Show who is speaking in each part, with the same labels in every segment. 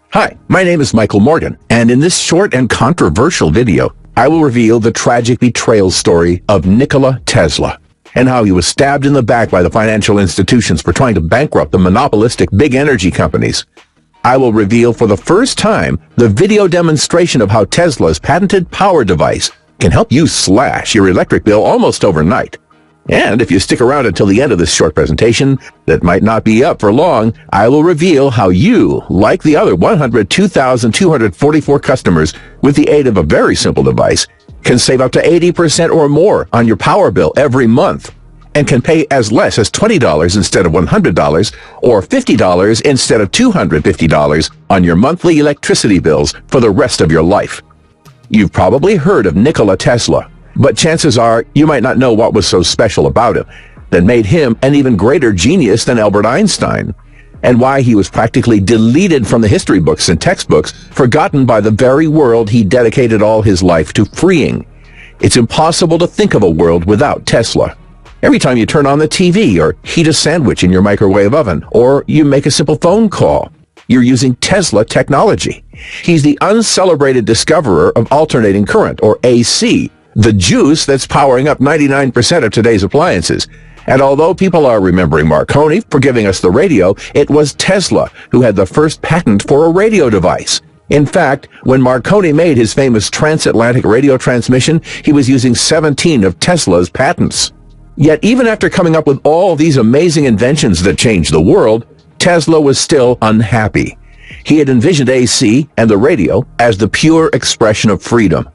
Speaker 1: Hi, my name is Michael Morgan, and in this short and controversial video, I will reveal the tragic betrayal story of Nikola Tesla and how he was stabbed in the back by the financial institutions for trying to bankrupt the monopolistic big energy companies. I will reveal for the first time the video demonstration of how Tesla's patented power device can help you slash your electric bill almost overnight. And if you stick around until the end of this short presentation, that might not be up for long, I will reveal how you, like the other 102,244 customers, with the aid of a very simple device, can save up to 80% or more on your power bill every month, and can pay as less as $20 instead of $100, or $50 instead of $250 on your monthly electricity bills for the rest of your life. You've probably heard of Nikola Tesla, but chances are you might not know what was so special about him that made him an even greater genius than Albert Einstein, and why he was practically deleted from the history books and textbooks, forgotten by the very world he dedicated all his life to freeing. It's impossible to think of a world without Tesla. Every time you turn on the TV or heat a sandwich in your microwave oven, or you make a simple phone call, you're using Tesla technology. He's the uncelebrated discoverer of alternating current, or AC, the juice that's powering up 99% of today's appliances. And although people are remembering Marconi for giving us the radio, it was Tesla who had the first patent for a radio device. In fact, when Marconi made his famous transatlantic radio transmission, he was using 17 of Tesla's patents. Yet even after coming up with all these amazing inventions that changed the world, Tesla was still unhappy. He had envisioned AC and the radio as the pure expression of freedom.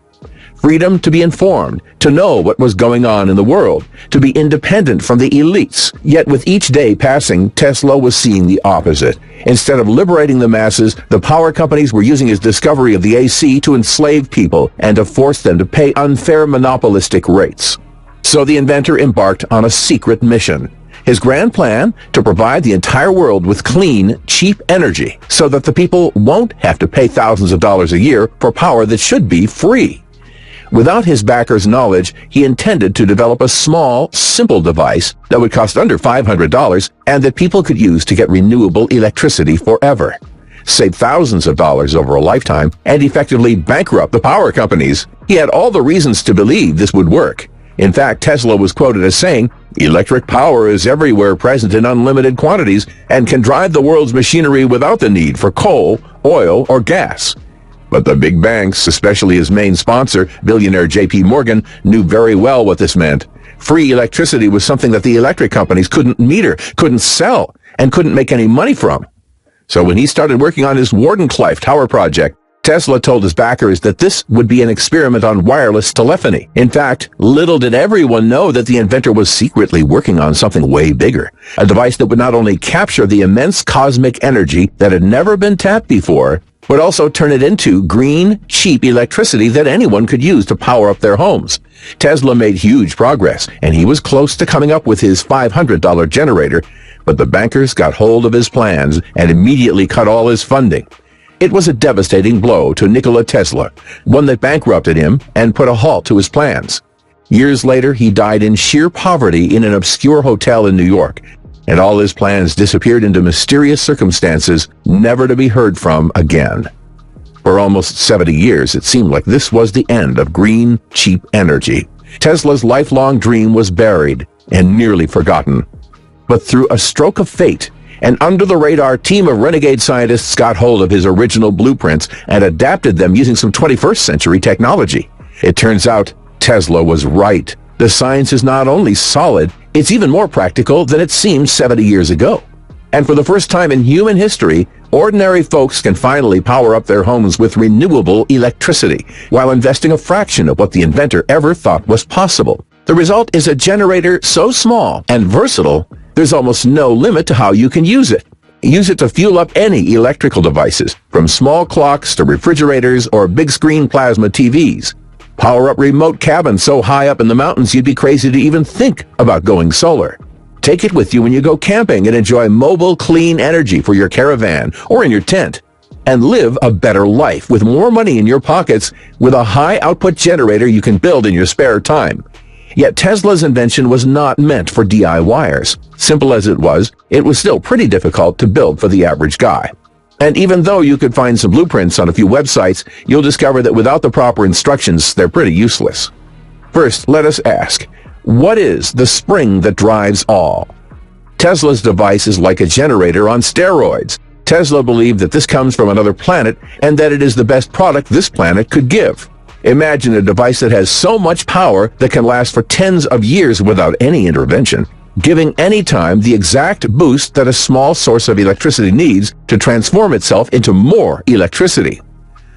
Speaker 1: Freedom to be informed, to know what was going on in the world, to be independent from the elites. Yet with each day passing, Tesla was seeing the opposite. Instead of liberating the masses, the power companies were using his discovery of the AC to enslave people and to force them to pay unfair monopolistic rates. So the inventor embarked on a secret mission. His grand plan to provide the entire world with clean, cheap energy so that the people won't have to pay thousands of dollars a year for power that should be free. Without his backers' knowledge, he intended to develop a small, simple device that would cost under $500 and that people could use to get renewable electricity forever, save thousands of dollars over a lifetime, and effectively bankrupt the power companies. He had all the reasons to believe this would work. In fact, Tesla was quoted as saying, "Electric power is everywhere present in unlimited quantities and can drive the world's machinery without the need for coal, oil, or gas." But the big banks, especially his main sponsor, billionaire J.P. Morgan, knew very well what this meant. Free electricity was something that the electric companies couldn't meter, couldn't sell, and couldn't make any money from. So when he started working on his Wardenclyffe Tower project, Tesla told his backers that this would be an experiment on wireless telephony. In fact, little did everyone know that the inventor was secretly working on something way bigger, a device that would not only capture the immense cosmic energy that had never been tapped before, but also turn it into green, cheap electricity that anyone could use to power up their homes. Tesla made huge progress, and he was close to coming up with his $500 generator, but the bankers got hold of his plans and immediately cut all his funding. It was a devastating blow to Nikola Tesla, one that bankrupted him and put a halt to his plans. Years later, he died in sheer poverty in an obscure hotel in New York, and all his plans disappeared into mysterious circumstances never to be heard from again. For almost 70 years, it seemed like this was the end of green, cheap energy. Tesla's lifelong dream was buried and nearly forgotten. But through a stroke of fate, an under-the-radar team of renegade scientists got hold of his original blueprints and adapted them using some 21st century technology. It turns out Tesla was right. The science is not only solid, it's even more practical than it seemed 70 years ago. And for the first time in human history, ordinary folks can finally power up their homes with renewable electricity, while investing a fraction of what the inventor ever thought was possible. The result is a generator so small and versatile, there's almost no limit to how you can use it. Use it to fuel up any electrical devices, from small clocks to refrigerators or big-screen plasma TVs. Power up remote cabins so high up in the mountains you'd be crazy to even think about going solar. Take it with you when you go camping and enjoy mobile, clean energy for your caravan or in your tent. And live a better life with more money in your pockets with a high-output generator you can build in your spare time. Yet Tesla's invention was not meant for DIYers. Simple as it was still pretty difficult to build for the average guy. And even though you could find some blueprints on a few websites, you'll discover that without the proper instructions, they're pretty useless. First, let us ask, what is the spring that drives all? Tesla's device is like a generator on steroids. Tesla believed that this comes from another planet and that it is the best product this planet could give. Imagine a device that has so much power that can last for tens of years without any intervention, giving any time the exact boost that a small source of electricity needs to transform itself into more electricity.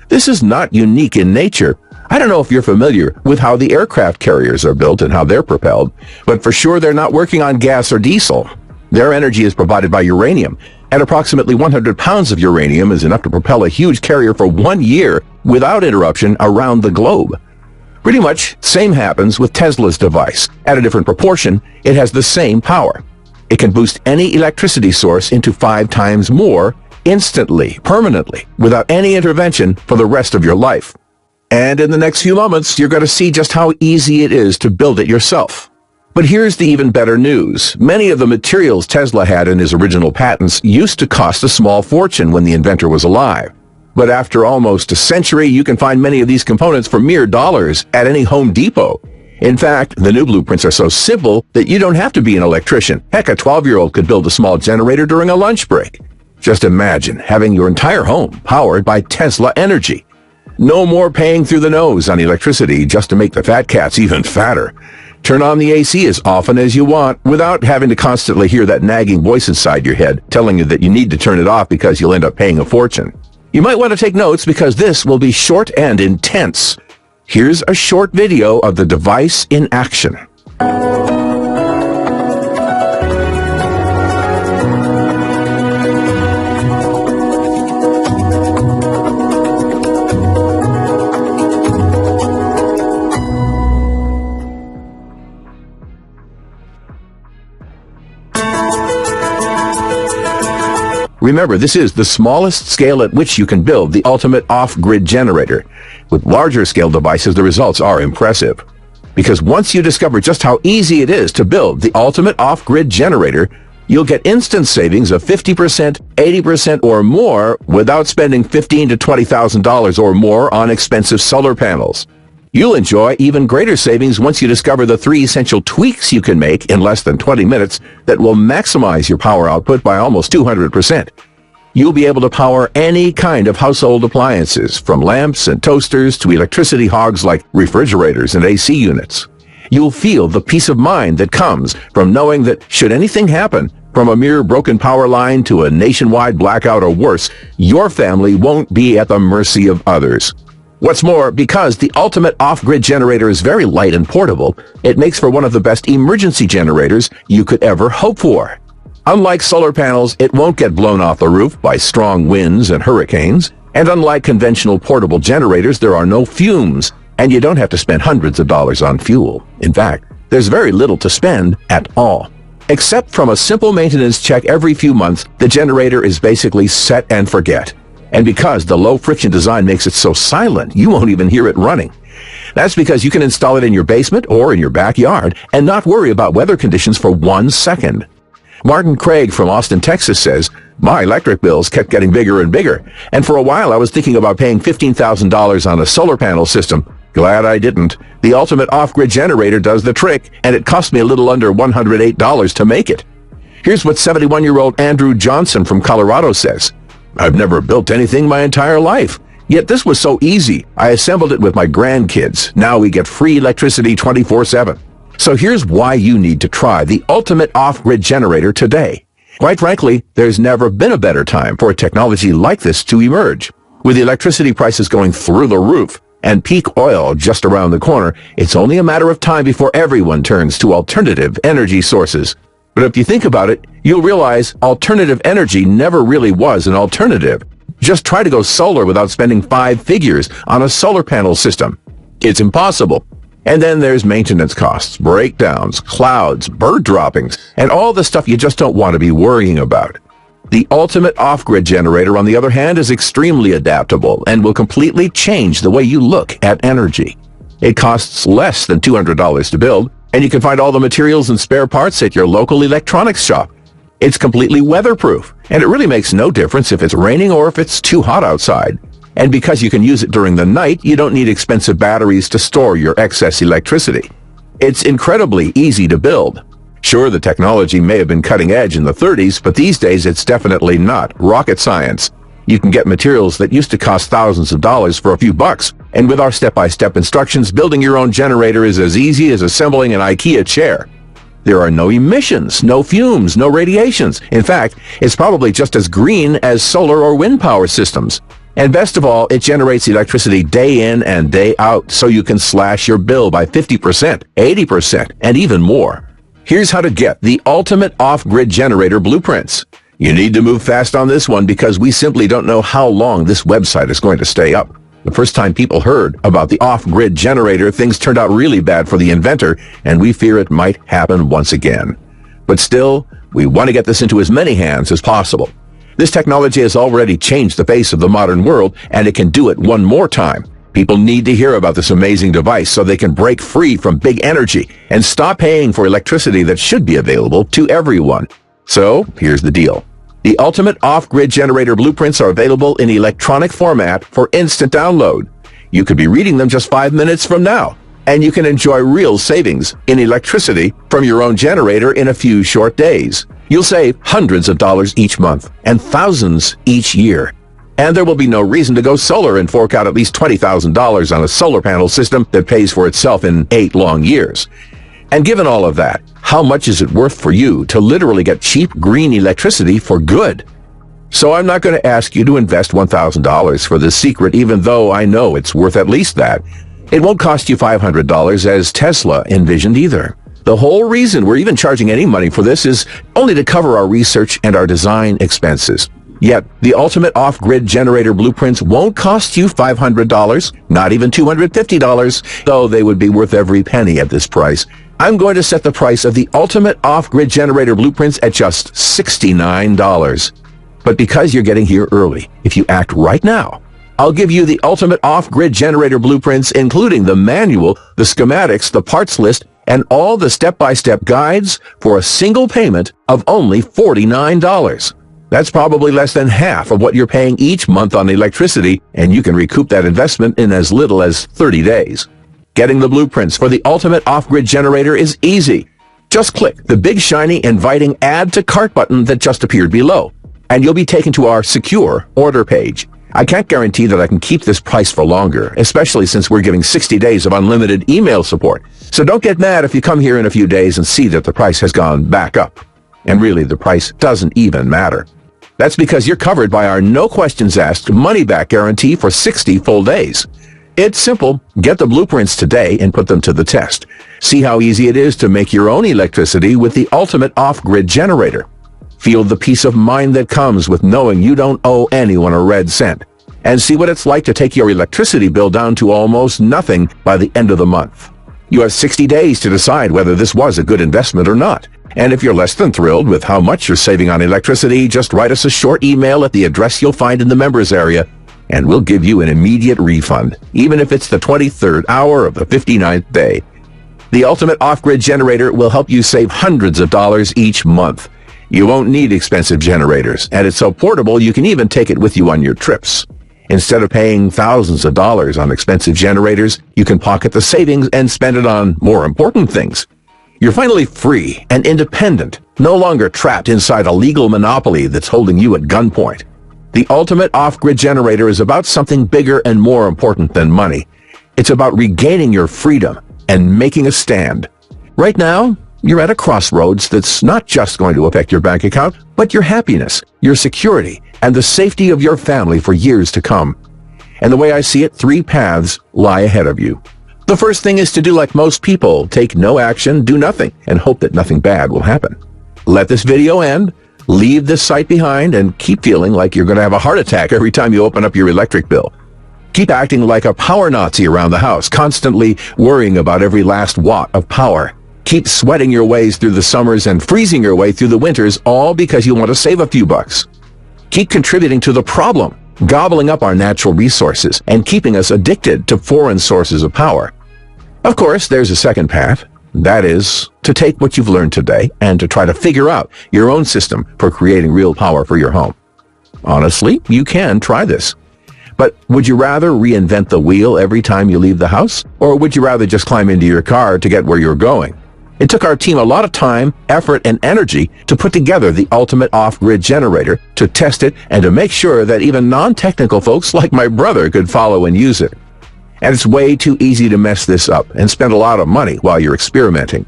Speaker 1: This is not unique in nature. I don't know if you're familiar with how the aircraft carriers are built and how they're propelled, but for sure they're not working on gas or diesel. Their energy is provided by uranium, and approximately 100 pounds of uranium is enough to propel a huge carrier for 1 year without interruption around the globe. Pretty much same happens with Tesla's device. At a different proportion, it has the same power. It can boost any electricity source into 5 times more instantly, permanently, without any intervention for the rest of your life. And in the next few moments, you're going to see just how easy it is to build it yourself. But here's the even better news. Many of the materials Tesla had in his original patents used to cost a small fortune when the inventor was alive. But after almost a century, you can find many of these components for mere dollars at any Home Depot. In fact, the new blueprints are so simple that you don't have to be an electrician. Heck, a 12-year-old could build a small generator during a lunch break. Just imagine having your entire home powered by Tesla energy. No more paying through the nose on electricity just to make the fat cats even fatter. Turn on the AC as often as you want without having to constantly hear that nagging voice inside your head telling you that you need to turn it off because you'll end up paying a fortune. You might want to take notes because this will be short and intense. Here's a short video of the device in action. Remember, this is the smallest scale at which you can build the ultimate off-grid generator. With larger scale devices, the results are impressive. Because once you discover just how easy it is to build the ultimate off-grid generator, you'll get instant savings of 50%, 80% or more without spending $15,000 to $20,000 or more on expensive solar panels. You'll enjoy even greater savings once you discover the 3 essential tweaks you can make in less than 20 minutes that will maximize your power output by almost 200%. You'll be able to power any kind of household appliances, from lamps and toasters to electricity hogs like refrigerators and AC units. You'll feel the peace of mind that comes from knowing that should anything happen, from a mere broken power line to a nationwide blackout or worse, your family won't be at the mercy of others. What's more, because the ultimate off-grid generator is very light and portable, it makes for one of the best emergency generators you could ever hope for. Unlike solar panels, it won't get blown off the roof by strong winds and hurricanes, and unlike conventional portable generators, there are no fumes, and you don't have to spend hundreds of dollars on fuel. In fact, there's very little to spend at all. Except from a simple maintenance check every few months, the generator is basically set and forget. And because the low-friction design makes it so silent, you won't even hear it running. That's because you can install it in your basement or in your backyard and not worry about weather conditions for 1 second. Martin Craig from Austin, Texas says, "My electric bills kept getting bigger and bigger, and for a while I was thinking about paying $15,000 on a solar panel system. Glad I didn't. The ultimate off-grid generator does the trick, and it cost me a little under $108 to make it." Here's what 71-year-old Andrew Johnson from Colorado says. "I've never built anything my entire life. Yet this was so easy. I assembled it with my grandkids. Now we get free electricity 24/7. So here's why you need to try the ultimate off-grid generator today. Quite frankly, there's never been a better time for a technology like this to emerge. With electricity prices going through the roof and peak oil just around the corner, it's only a matter of time before everyone turns to alternative energy sources. But if you think about it, you'll realize alternative energy never really was an alternative. Just try to go solar without spending 5 figures on a solar panel system. It's impossible. And then there's maintenance costs, breakdowns, clouds, bird droppings, and all the stuff you just don't want to be worrying about. The ultimate off-grid generator, on the other hand, is extremely adaptable and will completely change the way you look at energy. It costs less than $200 to build, And you can find all the materials and spare parts at your local electronics shop. It's completely weatherproof, and it really makes no difference if it's raining or if it's too hot outside. And because you can use it during the night, you don't need expensive batteries to store your excess electricity. It's incredibly easy to build. Sure, the technology may have been cutting edge in the 30s, but these days it's definitely not rocket science. You can get materials that used to cost thousands of dollars for a few bucks, and with our step-by-step instructions, building your own generator is as easy as assembling an IKEA chair. There are no emissions, no fumes, no radiations. In fact, it's probably just as green as solar or wind power systems. And best of all, it generates electricity day in and day out, so you can slash your bill by 50%, 80%, and even more. Here's how to get the ultimate off-grid generator blueprints. You need to move fast on this one because we simply don't know how long this website is going to stay up. The first time people heard about the off-grid generator, things turned out really bad for the inventor, and we fear it might happen once again. But still, we want to get this into as many hands as possible. This technology has already changed the face of the modern world, and it can do it one more time. People need to hear about this amazing device so they can break free from big energy and stop paying for electricity that should be available to everyone. So, here's the deal. The ultimate off-grid generator blueprints are available in electronic format for instant download. You could be reading them just 5 minutes from now, and you can enjoy real savings in electricity from your own generator in a few short days. You'll save hundreds of dollars each month and thousands each year. And there will be no reason to go solar and fork out at least $20,000 on a solar panel system that pays for itself in 8 long years. And given all of that, how much is it worth for you to literally get cheap green electricity for good? So I'm not going to ask you to invest $1,000 for this secret, even though I know it's worth at least that. It won't cost you $500 as Tesla envisioned either. The whole reason we're even charging any money for this is only to cover our research and our design expenses. Yet, the ultimate off-grid generator blueprints won't cost you $500, not even $250, though they would be worth every penny at this price. I'm going to set the price of the ultimate off-grid generator blueprints at just $69. But because you're getting here early, if you act right now, I'll give you the ultimate off-grid generator blueprints, including the manual, the schematics, the parts list, and all the step-by-step guides for a single payment of only $49. That's probably less than half of what you're paying each month on electricity, and you can recoup that investment in as little as 30 days. Getting the blueprints for the ultimate off-grid generator is easy. Just click the big shiny inviting Add to Cart button that just appeared below, and you'll be taken to our secure order page. I can't guarantee that I can keep this price for longer, especially since we're giving 60 days of unlimited email support. So don't get mad if you come here in a few days and see that the price has gone back up. And really, the price doesn't even matter. That's because you're covered by our no questions asked money-back guarantee for 60 full days. It's simple. Get the blueprints today and put them to the test. See how easy it is to make your own electricity with the ultimate off-grid generator. Feel the peace of mind that comes with knowing you don't owe anyone a red cent. And see what it's like to take your electricity bill down to almost nothing by the end of the month. You have 60 days to decide whether this was a good investment or not. And if you're less than thrilled with how much you're saving on electricity, just write us a short email at the address you'll find in the members area, and we'll give you an immediate refund, even if it's the 23rd hour of the 59th day. The ultimate off-grid generator will help you save hundreds of dollars each month. You won't need expensive generators, and it's so portable you can even take it with you on your trips. Instead of paying thousands of dollars on expensive generators, you can pocket the savings and spend it on more important things. You're finally free and independent, no longer trapped inside a legal monopoly that's holding you at gunpoint. The ultimate off-grid generator is about something bigger and more important than money. It's about regaining your freedom and making a stand. Right now, you're at a crossroads that's not just going to affect your bank account, but your happiness, your security, and the safety of your family for years to come. And the way I see it, 3 paths lie ahead of you. The first thing is to do like most people, take no action, do nothing, and hope that nothing bad will happen. Let this video end, leave this site behind, and keep feeling like you're going to have a heart attack every time you open up your electric bill. Keep acting like a power Nazi around the house, constantly worrying about every last watt of power. Keep sweating your ways through the summers and freezing your way through the winters, all because you want to save a few bucks. Keep contributing to the problem, gobbling up our natural resources and keeping us addicted to foreign sources of power. Of course, there's a second path. That is, to take what you've learned today and to try to figure out your own system for creating real power for your home. Honestly, you can try this. But would you rather reinvent the wheel every time you leave the house? Or would you rather just climb into your car to get where you're going? It took our team a lot of time, effort, and energy to put together the ultimate off-grid generator, to test it, and to make sure that even non-technical folks like my brother could follow and use it. And it's way too easy to mess this up and spend a lot of money while you're experimenting.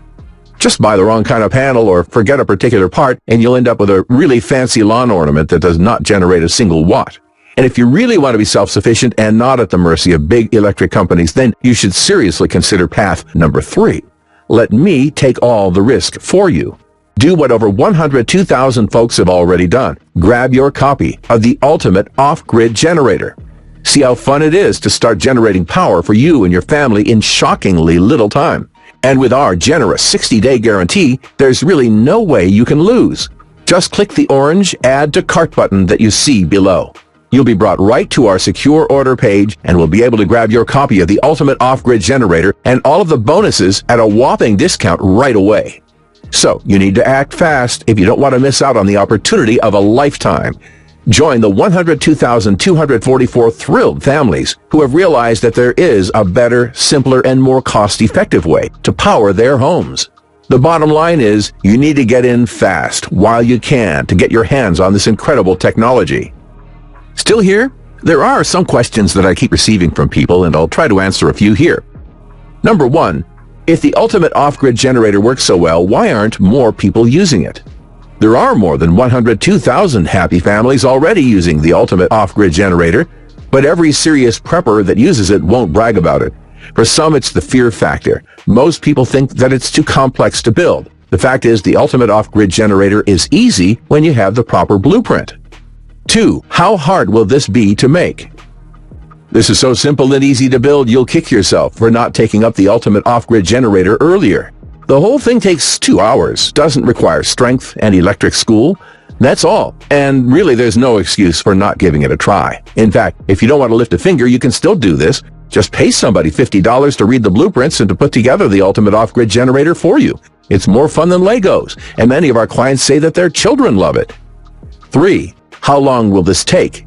Speaker 1: Just buy the wrong kind of panel or forget a particular part and you'll end up with a really fancy lawn ornament that does not generate a single watt. And if you really want to be self-sufficient and not at the mercy of big electric companies, then you should seriously consider path number 3. Let me take all the risk for you. Do what over 102,000 folks have already done. Grab your copy of the ultimate off-grid generator. See how fun it is to start generating power for you and your family in shockingly little time. And with our generous 60-day guarantee, there's really no way you can lose. Just click the orange Add to Cart button that you see below. You'll be brought right to our secure order page and will be able to grab your copy of the ultimate off-grid generator and all of the bonuses at a whopping discount right away. So, you need to act fast if you don't want to miss out on the opportunity of a lifetime. Join the 102,244 thrilled families who have realized that there is a better, simpler, and more cost-effective way to power their homes. The bottom line is, you need to get in fast while you can to get your hands on this incredible technology. Still here? There are some questions that I keep receiving from people, and I'll try to answer a few here. Number 1, if the ultimate off-grid generator works so well, why aren't more people using it? There are more than 102,000 happy families already using the ultimate off-grid generator, but every serious prepper that uses it won't brag about it. For some, it's the fear factor. Most people think that it's too complex to build. The fact is, the ultimate off-grid generator is easy when you have the proper blueprint. 2, how hard will this be to make? This is so simple and easy to build, you'll kick yourself for not taking up the ultimate off-grid generator earlier. The whole thing takes 2 hours, doesn't require strength and electric school. That's all. And really, there's no excuse for not giving it a try. In fact, if you don't want to lift a finger, you can still do this. Just pay somebody $50 to read the blueprints and to put together the ultimate off-grid generator for you. It's more fun than Legos, and many of our clients say that their children love it. 3, how long will this take?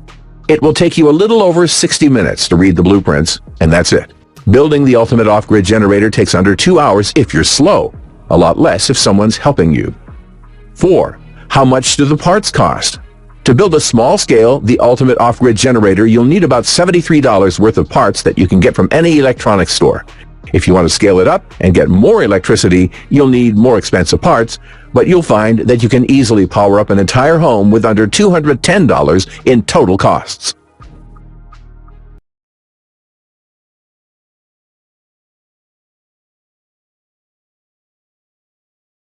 Speaker 1: It will take you a little over 60 minutes to read the blueprints, and that's it. Building the ultimate off-grid generator takes under 2 hours if you're slow, a lot less if someone's helping you. 4, how much do the parts cost? To build a small-scale, the ultimate off-grid generator, you'll need about $73 worth of parts that you can get from any electronics store. If you want to scale it up and get more electricity, you'll need more expensive parts, but you'll find that you can easily power up an entire home with under $210 in total costs.